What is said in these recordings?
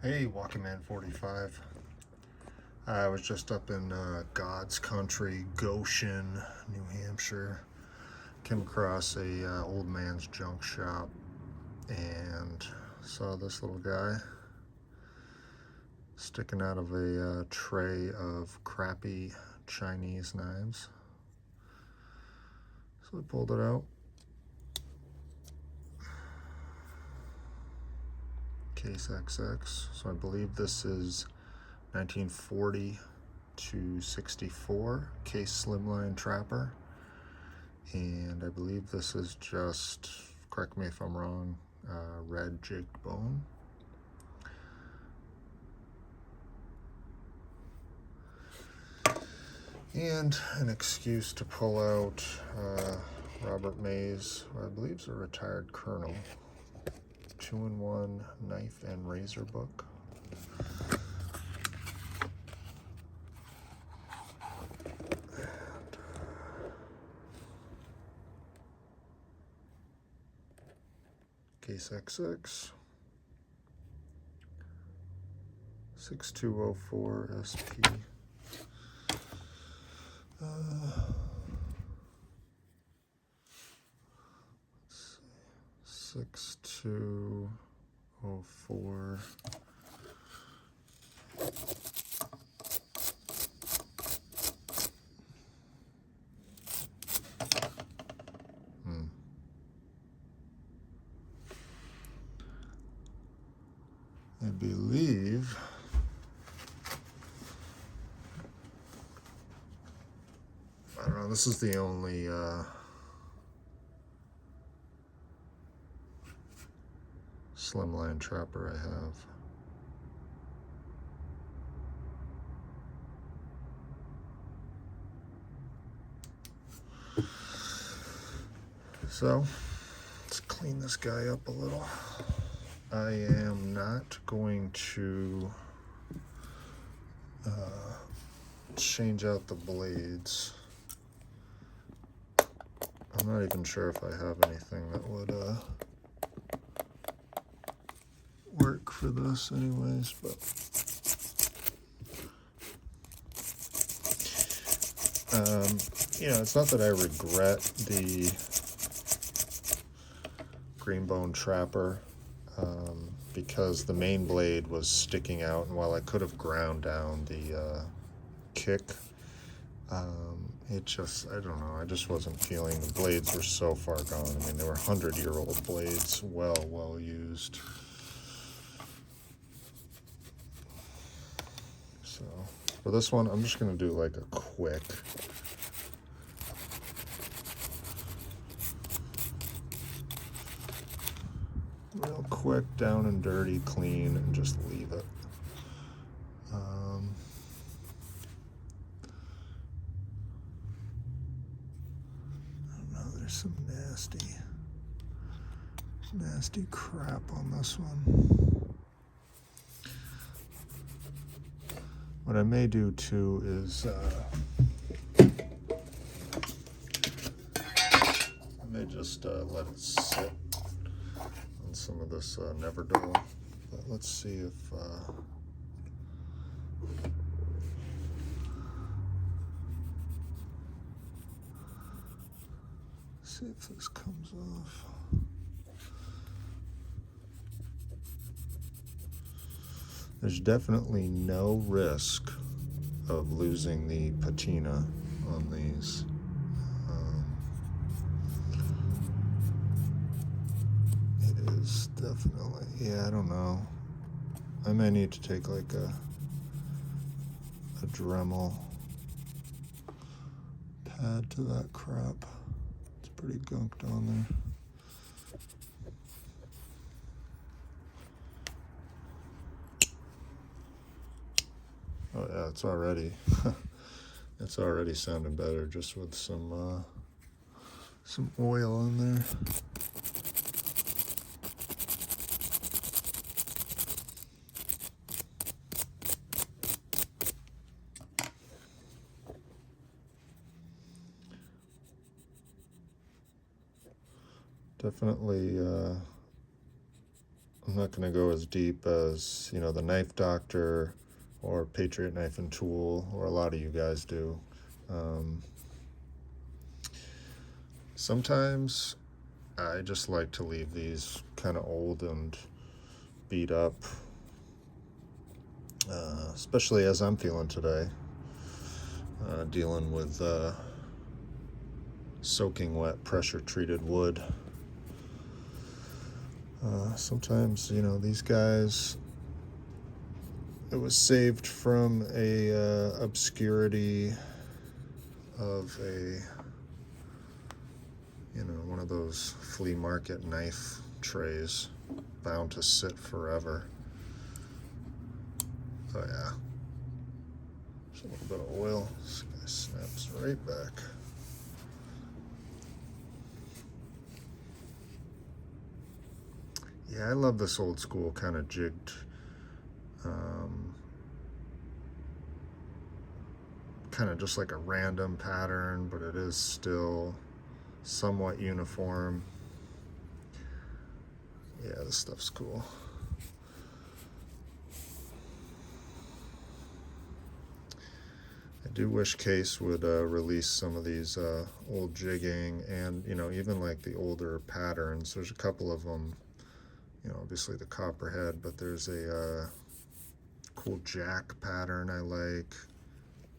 Hey, Walking Man 45. I was just up in God's country, Goshen, New Hampshire. Came across a old man's junk shop and saw this little guy sticking out of a tray of crappy Chinese knives. So I pulled it out. Case XX. So I believe this is 1940 to 64 Case Slimline Trapper. And I believe this is just, correct me if I'm wrong, red jigged bone. And an excuse to pull out Robert May's, I believe is a retired colonel, 2-in-1 knife and razor book. Case XX 6204 SP. 6204. I believe I don't know, this is the only Slimline Trapper I have. So let's clean this guy up a little. I am not going to change out the blades. I'm not even sure if I have anything that would work for this anyways, but it's not that I regret the Greenbone Trapper, because the main blade was sticking out, and while I could have ground down the kick, it just, I don't know, I just wasn't feeling, the blades were so far gone. I mean, they were 100-year-old blades, well used. So for this one, I'm just going to do like a quick real quick, down and dirty, clean, and just leave it. I don't know, there's some nasty crap on this one. What I may do too is I may just let it sit on some of this never dull. But let's see if this comes off. There's definitely no risk of losing the patina on these. It is definitely, yeah, I don't know. I may need to take like a Dremel pad to that crap. It's pretty gunked on there. Oh yeah, it's already sounding better just with some oil in there. Definitely I'm not going to go as deep as, you know, the Knife Doctor or Patriot Knife and Tool, or a lot of you guys do. Sometimes I just like to leave these kind of old and beat up, especially as I'm feeling today, dealing with soaking wet pressure treated wood. Sometimes, you know, these guys, it was saved from a obscurity of a, you know, one of those flea market knife trays, bound to sit forever. Oh yeah, just a little bit of oil. This guy snaps right back. Yeah, I love this old school kind of jigged, kind of just like a random pattern, but it is still somewhat uniform. Yeah, this stuff's cool. I do wish Case would release some of these old jigging and, you know, even like the older patterns. There's a couple of them, you know, obviously the Copperhead, but there's a cool Jack pattern I like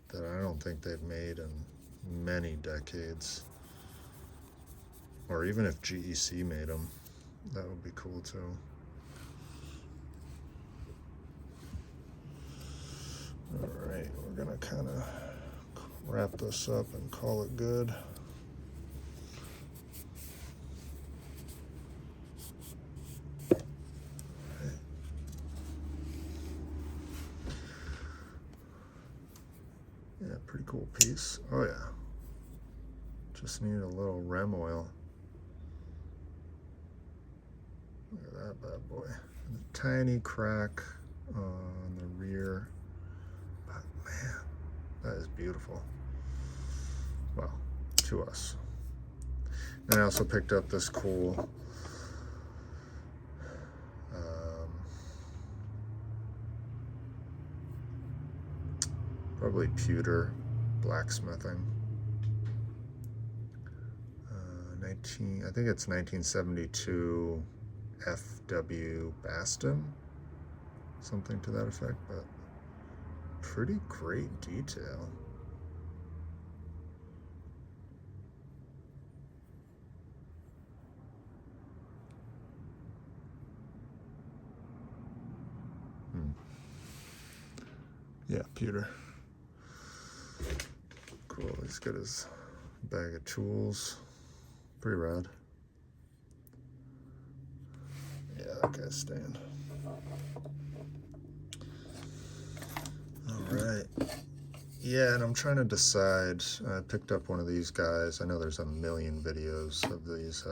that I don't think they've made in many decades. Or even if GEC made them, that would be cool too. Alright, we're gonna kind of wrap this up and call it good. Yeah, pretty cool piece. Oh yeah. Just need a little rem oil. Look at that bad boy. And a tiny crack on the rear. But man, that is beautiful. Well, to us. And I also picked up this cool probably pewter blacksmithing. I think it's 1972 FW Baston, something to that effect, but pretty great detail. Yeah, pewter. Cool, he's got his bag of tools. Pretty rad. Yeah, that guy's staying. Alright. Yeah, and I'm trying to decide. I picked up one of these guys. I know there's a million videos of these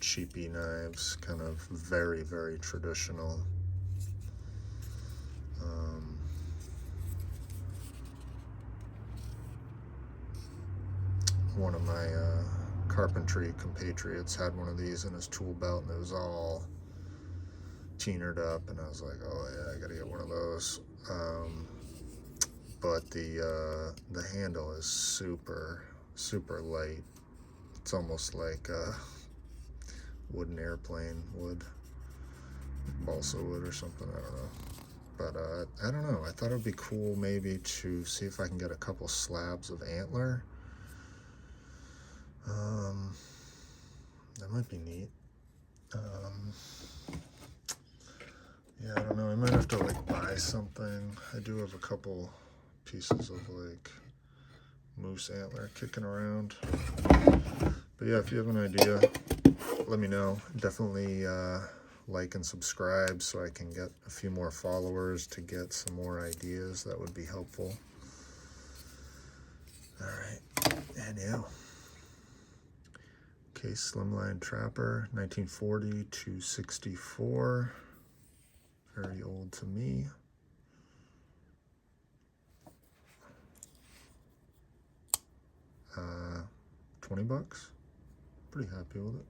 cheapy knives, kind of very, very traditional. One of my carpentry compatriots had one of these in his tool belt, and it was all teenered up, and I was like, oh yeah, I gotta get one of those. But the handle is super, super light. It's almost like wooden airplane wood, balsa wood or something, I don't know. But I don't know, I thought it would be cool maybe to see if I can get a couple slabs of antler. That might be neat. Yeah, I don't know, I might have to like buy something. I do have a couple pieces of like moose antler kicking around. But yeah, if you have an idea, let me know. Definitely like and subscribe so I can get a few more followers to get some more ideas. That would be helpful. All right, and yeah. XX Slimline Trapper, 1940 to 64. Very old to me. $20. Pretty happy with it.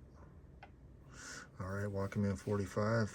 All right, Walking Man 45.